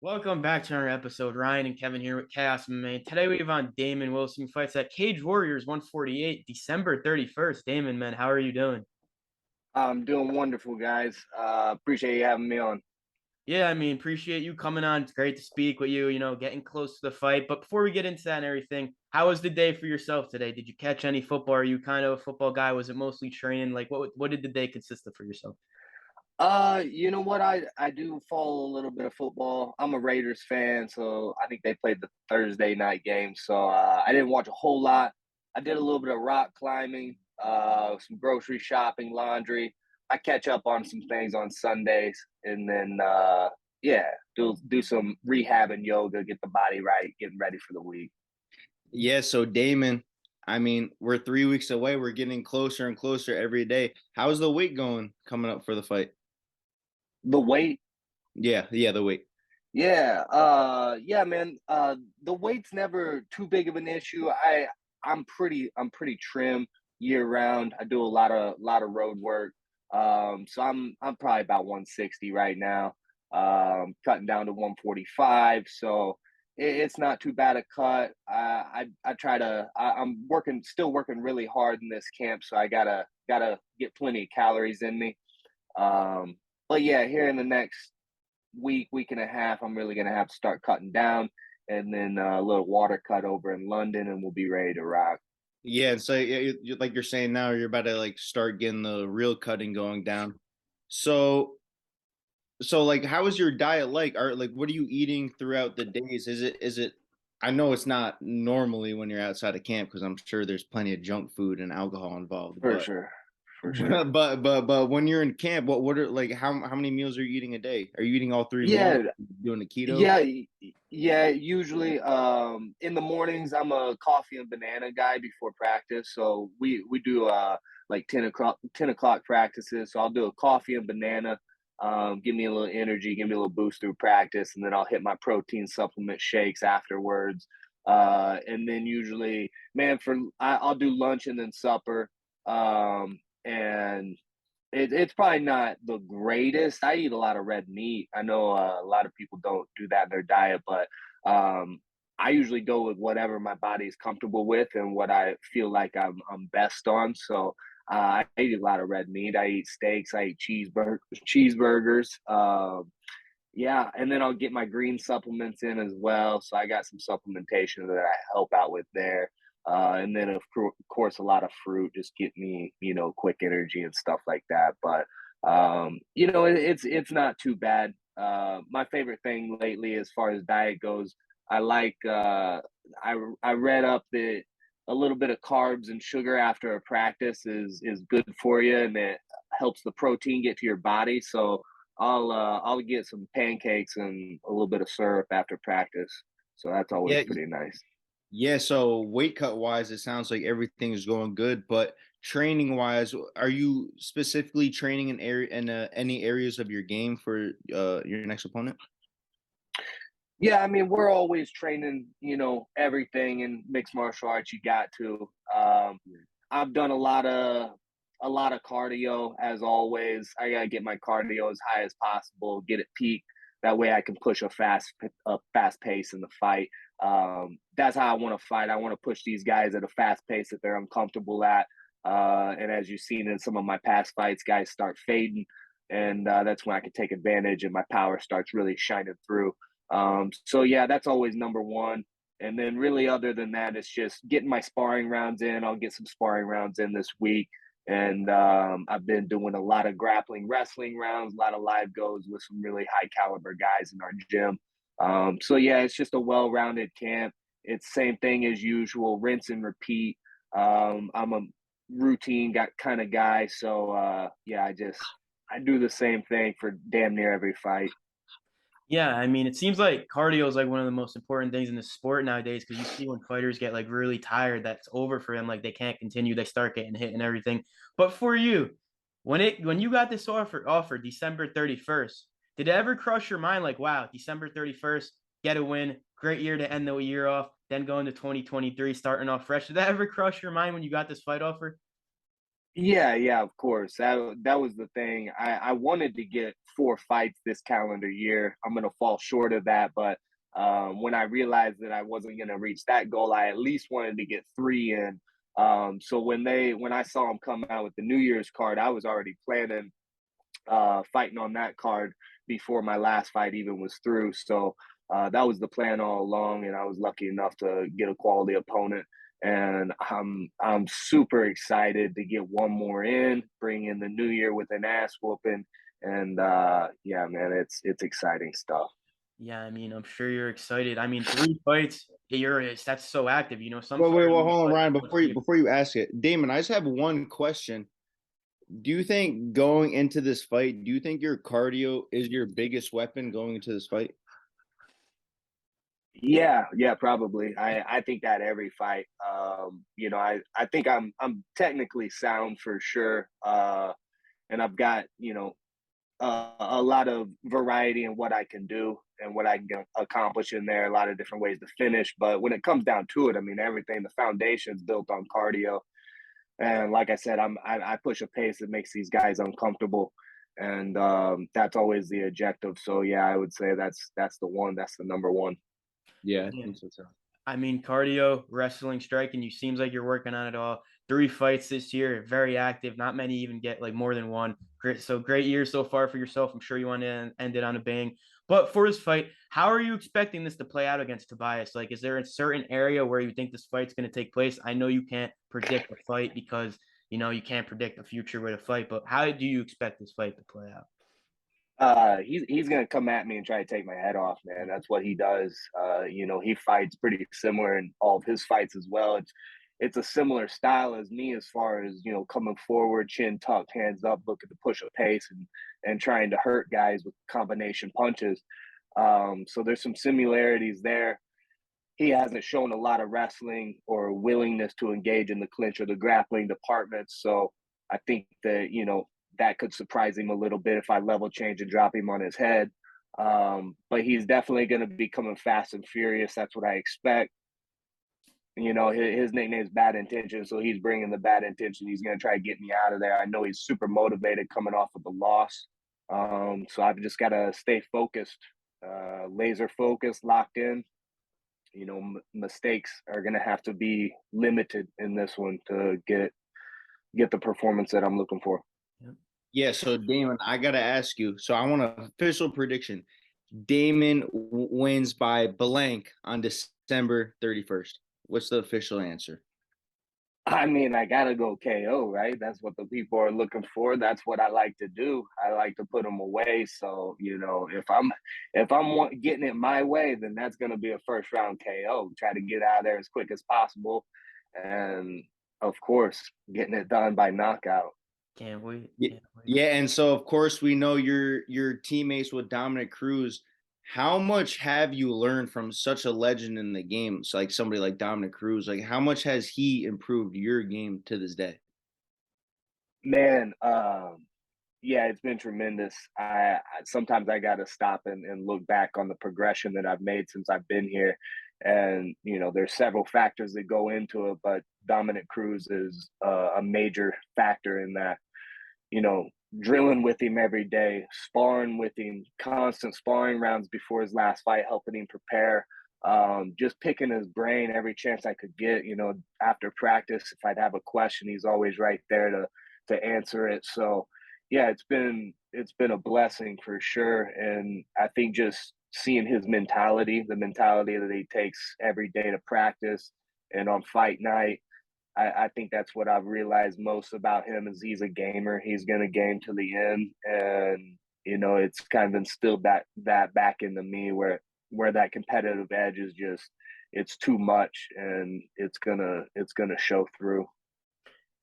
Welcome back to another episode. Ryan and Kevin here with Chaos MMA. Today we have on Damon Wilson, who fights at Cage Warriors 148, December 31st. Damon, man, how are you doing? I'm doing wonderful, guys. Appreciate you having me on. Yeah, appreciate you coming on. It's great to speak with you, getting close to the fight. But before we get into that and everything, how was the day for yourself today? Did you catch any football? Are you kind of a football guy? Was it mostly training? Like, what did the day consist of for yourself? You know what? I do follow a little bit of football. I'm a Raiders fan, so I think they played the Thursday night game. So I didn't watch a whole lot. I did a little bit of rock climbing, some grocery shopping, laundry. I catch up on some things on Sundays, and then yeah, do some rehab and yoga, get the body right, getting ready for the week. Yeah, so Damon, we're 3 weeks away. We're getting closer and closer every day. How's the weight going coming up for the fight? The weight. Yeah, the weight. Yeah, man. The weight's never too big of an issue. I'm pretty trim year round. I do a lot of road work. So I'm probably about 160 right now. Cutting down to 145. So it's not too bad a cut. I try to. I'm still working really hard in this camp, so I gotta get plenty of calories in me. Um, but yeah, here in the next week and a half, I'm really gonna have to start cutting down, and then a little water cut over in London, and we'll be ready to rock. Yeah, and so yeah, like you're saying now, you're about to like start getting the real cutting going down. So, so like, how is your diet like? Are like, what are you eating throughout the days? Is it? I know it's not normally when you're outside of camp because I'm sure there's plenty of junk food and alcohol involved, For but sure, for sure. but when you're in camp, what are like how many meals are you eating a day? Are you eating all three meals? Yeah, Doing the keto? yeah. Usually, in the mornings, I'm a coffee and banana guy before practice. So we do like 10 o'clock practices. So I'll do a coffee and banana. Give me a little energy, give me a little boost through practice, and then I'll hit my protein supplement shakes afterwards. And then usually, man, I'll do lunch and then supper. And it's probably not the greatest. I eat a lot of red meat. I know a lot of people don't do that in their diet, but I usually go with whatever my body is comfortable with and what I feel like I'm best on. So I eat a lot of red meat. I eat steaks. I eat cheeseburgers. Yeah, and then I'll get my green supplements in as well. So I got some supplementation that I help out with there. And then of course a lot of fruit just get me, quick energy and stuff like that. But it's not too bad. My favorite thing lately as far as diet goes, I like I read up that a little bit of carbs and sugar after a practice is good for you, and it helps the protein get to your body. So I'll get some pancakes and a little bit of syrup after practice. So that's always Yeah, pretty nice. yeah. So weight cut wise, it sounds like everything is going good, but training wise, are you specifically training in any areas of your game for your next opponent? Yeah, I mean, we're always training, everything in mixed martial arts you got to. I've done a lot of cardio as always. I gotta get my cardio as high as possible, get it peak. That way I can push a fast pace in the fight. That's how I want to fight. I want to push these guys at a fast pace that they're uncomfortable at. And as you've seen in some of my past fights, guys start fading, and that's when I can take advantage and my power starts really shining through. So yeah, that's always number one. And then really other than that, it's just getting my sparring rounds in. I'll get some sparring rounds in this week. And I've been doing a lot of grappling wrestling rounds, a lot of live goes with some really high caliber guys in our gym. So yeah, it's just a well-rounded camp. It's same thing as usual, rinse and repeat. I'm a routine got kind of guy. So yeah, I do the same thing for damn near every fight. Yeah, it seems like cardio is like one of the most important things in the sport nowadays because you see when fighters get like really tired, that's over for them. Like they can't continue, they start getting hit and everything. But for you, when you got this offer December 31st, did it ever cross your mind like, wow, December 31st, get a win, great year to end the year off, then go into 2023, starting off fresh? Did that ever cross your mind when you got this fight offer? Yeah, of course. That was the thing. I wanted to get 4 fights this calendar year. I'm gonna fall short of that, but when I realized that I wasn't gonna reach that goal, I at least wanted to get 3 in. So when I saw him come out with the New Year's card, I was already planning fighting on that card before my last fight even was through. So that was the plan all along, and I was lucky enough to get a quality opponent. And I'm super excited to get one more in, bring in the new year with an ass whooping, and yeah, man, it's exciting stuff. Yeah, I mean, I'm sure you're excited. I mean, 3 fights, that's so active. You know, some Wait, fighters well, only hold on, fight Ryan. once a year. Before you ask it, Damon, I just have one question. Do you think going into this fight, do you think your cardio is your biggest weapon going into this fight? Yeah, probably. I think that every fight. I think I'm technically sound for sure. And I've got a lot of variety in what I can do and what I can accomplish in there. A lot of different ways to finish, but when it comes down to it, I mean, everything. The foundation is built on cardio, and like I said, I push a pace that makes these guys uncomfortable, and that's always the objective. So yeah, I would say that's the one. That's the number one. Yeah, I Yeah. think so too. I mean, cardio, wrestling, striking, you seems like you're working on it all. 3 fights this year, very active. Not many even get like more than one. Great, so great year so far for yourself. I'm sure you want to end it on a bang. But for this fight, how are you expecting this to play out against Tobias? Like, is there a certain area where you think this fight's going to take place? I know you can't predict a fight because you can't predict the future with a fight. But how do you expect this fight to play out? He's gonna come at me and try to take my head off, man. That's what he does. He fights pretty similar in all of his fights as well. It's a similar style as me as far as coming forward, chin tucked, hands up, looking to push a pace and trying to hurt guys with combination punches. So there's some similarities there. He hasn't shown a lot of wrestling or willingness to engage in the clinch or the grappling departments. So I think that, that could surprise him a little bit if I level change and drop him on his head. But he's definitely going to be coming fast and furious. That's what I expect. His nickname is Bad Intention, so he's bringing the bad intention. He's going to try to get me out of there. I know he's super motivated coming off of the loss. So I've just got to stay focused, laser focused, locked in. Mistakes are going to have to be limited in this one to get the performance that I'm looking for. Yeah, so Damon, I gotta ask you. So I want an official prediction. Damon wins by blank on December 31st. What's the official answer? I mean, I gotta go KO, right? That's what the people are looking for. That's what I like to do. I like to put them away. So if I'm getting it my way, then that's gonna be a first round KO. Try to get out of there as quick as possible, and of course, getting it done by knockout. Can't wait. Yeah, Can't wait. yeah, and so of course we know your teammates with Dominic Cruz. How much have you learned from such a legend in the game? So like somebody like Dominic Cruz, like how much has he improved your game to this day? Man, yeah, it's been tremendous. Sometimes I got to stop and look back on the progression that I've made since I've been here, and there's several factors that go into it, but Dominic Cruz is a major factor in that. You know, Drilling with him every day, sparring with him, constant sparring rounds before his last fight, helping him prepare. Just picking his brain every chance I could get. After practice, if I'd have a question, he's always right there to answer it. So, yeah, it's been a blessing for sure, and I think just seeing his mentality, the mentality that he takes every day to practice, and on fight night I think that's what I've realized most about him is he's a gamer. He's gonna game to the end, and it's kind of instilled that back into me where that competitive edge is just it's too much, and it's gonna show through.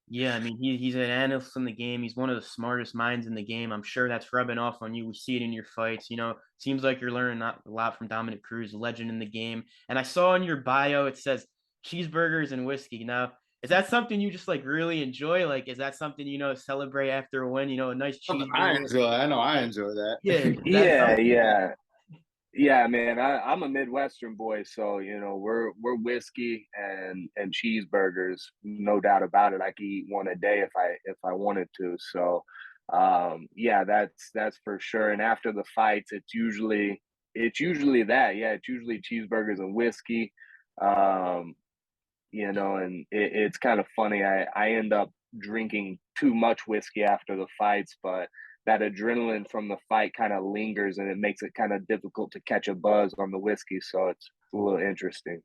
Yeah, I mean, he's an analyst in the game. He's one of the smartest minds in the game. I'm sure that's rubbing off on you. We see it in your fights. Seems like you're learning a lot from Dominic Cruz, legend in the game. And I saw in your bio it says cheeseburgers and whiskey. Now, is that something you just like really enjoy? Like, is that something celebrate after a win? A nice I cheeseburger. enjoy. I know I enjoy that. Yeah, is that Yeah, something? yeah. Yeah, man, I'm a Midwestern boy, so you know we're whiskey and cheeseburgers, no doubt about it. I could eat one a day if I wanted to. So, yeah, that's for sure. And after the fights, it's usually that. Yeah, it's usually cheeseburgers and whiskey. Um, you know, and it's kind of funny. I end up drinking too much whiskey after the fights, but that adrenaline from the fight kind of lingers, and it makes it kind of difficult to catch a buzz on the whiskey. So it's a little interesting.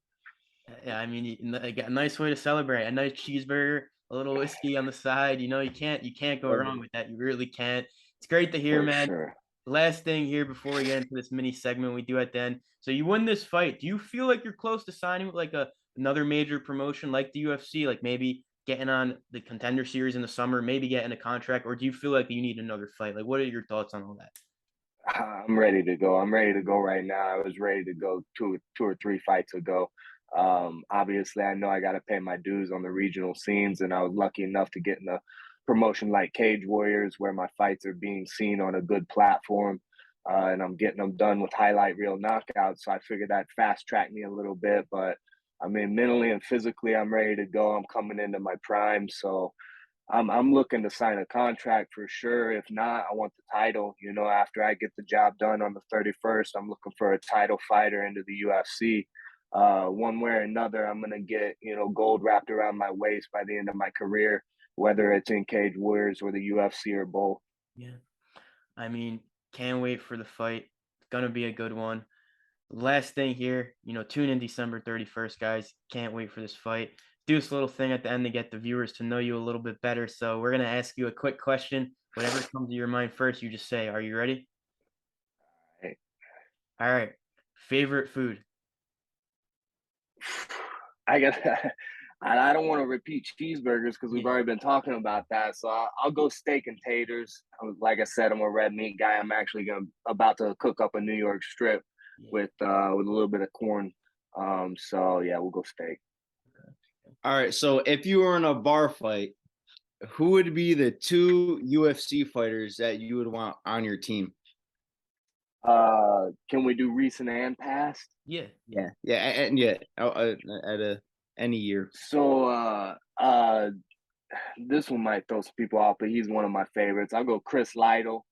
Yeah, I mean, like a nice way to celebrate. A nice cheeseburger, a little whiskey on the side. You know, you can't go wrong with that. You really can't. It's great to hear, For man. sure. Last thing here before we get into this mini segment we do at the end. So you win this fight. Do you feel like you're close to signing with like another major promotion like the UFC, like maybe getting on the Contender Series in the summer, maybe getting a contract, or do you feel like you need another fight? Like, what are your thoughts on all that? I'm ready to go. I'm ready to go right now. I was ready to go two or three fights ago. Obviously, I know I got to pay my dues on the regional scenes, and I was lucky enough to get in a promotion like Cage Warriors, where my fights are being seen on a good platform, and I'm getting them done with highlight reel knockouts. So I figured that fast tracked me a little bit, but I mean, mentally and physically, I'm ready to go. I'm coming into my prime, so I'm looking to sign a contract for sure. If not, I want the title. You know, after I get the job done on the 31st, I'm looking for a title fighter into the UFC. One way or another, I'm gonna get gold wrapped around my waist by the end of my career, whether it's in Cage Warriors or the UFC or both. Yeah. I mean, can't wait for the fight. It's gonna be a good one. Last thing here, tune in December 31st, guys. Can't wait for this fight. Do this little thing at the end to get the viewers to know you a little bit better. So we're gonna ask you a quick question. Whatever comes to your mind first, you just say, are you ready? Right. All right. Favorite food? I got. I don't want to repeat cheeseburgers because we've Yeah. already been talking about that. So I'll go steak and taters. Like I said, I'm a red meat guy. I'm actually about to cook up a New York strip Yeah. with a little bit of corn. So yeah, we'll go steak. All right, so if you were in a bar fight, who would be the two UFC fighters that you would want on your team? Can we do recent and past? Yeah. Yeah. Yeah, and yeah, at any year. So this one might throw some people off, but he's one of my favorites. I'll go Chris Lytle.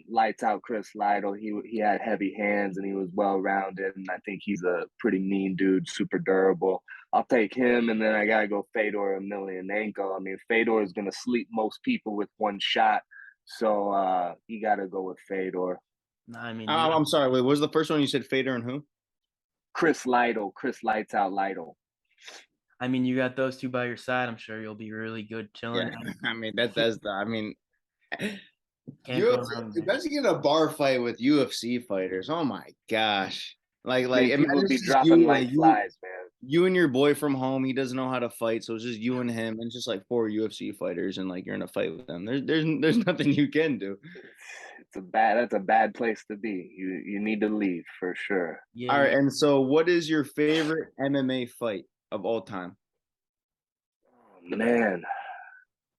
Lights out Chris Lytle. He had heavy hands and he was well rounded, and I think he's a pretty mean dude, super durable. I'll take him, and then I gotta go Fedor Emelianenko. I mean, Fedor is gonna sleep most people with one shot, so you gotta go with Fedor. No, I mean, you got, I'm sorry. Wait, what was the first one you said? Fader and who? Chris Lytle, Chris Lights Out Lytle. you got those two by your side. I'm sure you'll be really good chilling. Yeah, I mean that's the. I mean, Can't go UFC, wrong there. especially in a bar fight with UFC fighters. Oh my gosh! I Like mean, imagine people would be it's just dropping you, like flies, man. you and your boy from home. He doesn't know how to fight, so it's just you and him, and it's just like four UFC fighters, and like you're in a fight with them. There's nothing you can do. That's a bad place to be. You need to leave for sure. Yeah, All right, yeah. and so what is your favorite MMA fight of all time? Man,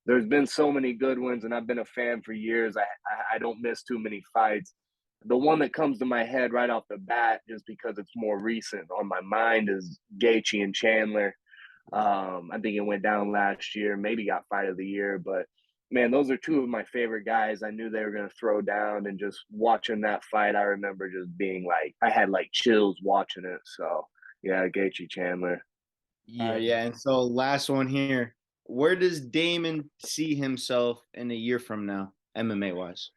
there's been so many good ones, and I've been a fan for years. I don't miss too many fights. The one that comes to my head right off the bat, just because it's more recent on my mind, is Gaethje and Chandler. I think it went down last year, maybe got fight of the year, but man, those are two of my favorite guys. I knew they were going to throw down, and just watching that fight, I remember just being like, I had like chills watching it. So yeah, Gaethje Chandler. Yeah. Yeah, and so last one here. Where does Damon see himself in a year from now, MMA wise?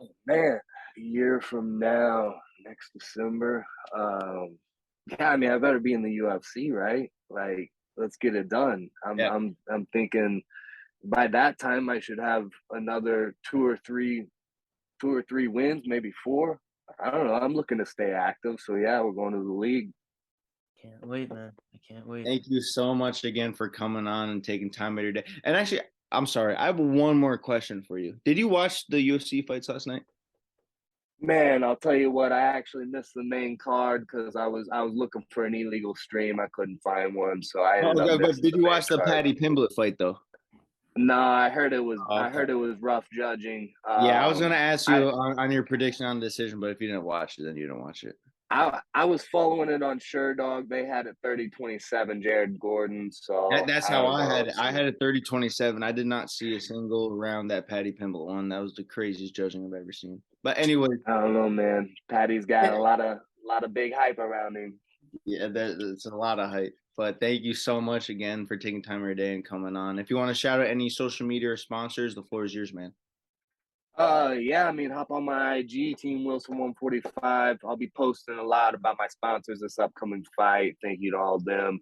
Oh man, a year from now, next December. Yeah, I mean, I better be in the UFC, right? Like, let's get it done. Yeah. I'm thinking by that time I should have another two or three wins, maybe four. I don't know. I'm looking to stay active. So yeah, we're going to the league. Can't wait, man. I can't wait. Thank you so much again for coming on and taking time out of your day. And actually, I'm sorry, I have one more question for you. Did you watch the UFC fights last night? Man, I'll tell you what, I actually missed the main card because I was looking for an illegal stream. I couldn't find one, so I Oh, ended up okay, but missing did the you main watch the card. Paddy Pimblett fight though? No, I heard it was. I Okay. heard it was rough judging. Yeah, I was gonna ask I you on your prediction on the decision, but if you didn't watch it, then you don't watch it. I was following it on SureDog. They had it 30-27 Jared Gordon. So That's I how don't I had know. it. I had it 30-27. I did not see a single round that Patty Pimble won. That was the craziest judging I've ever seen. But anyway, I don't know, man. Patty's got a lot of big hype around him. yeah, that's a lot of hype. But thank you so much again for taking time of your day and coming on. If you want to shout out any social media or sponsors, the floor is yours, man. Yeah, I mean, hop on my IG, Team Wilson 145. I'll be posting a lot about my sponsors this upcoming fight. Thank you to all of them.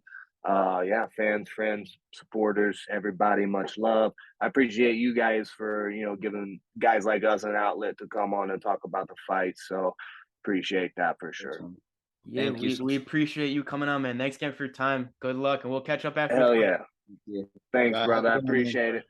Yeah, fans, friends, supporters, everybody, much love. I appreciate you guys for, giving guys like us an outlet to come on and talk about the fight. So appreciate that for sure. Awesome. Yeah, Thank you. we appreciate you coming on, man. Thanks again for your time. Good luck, and we'll catch up after the Hell fight. yeah. Yeah. Thanks, Have brother. a I good one, man. appreciate it.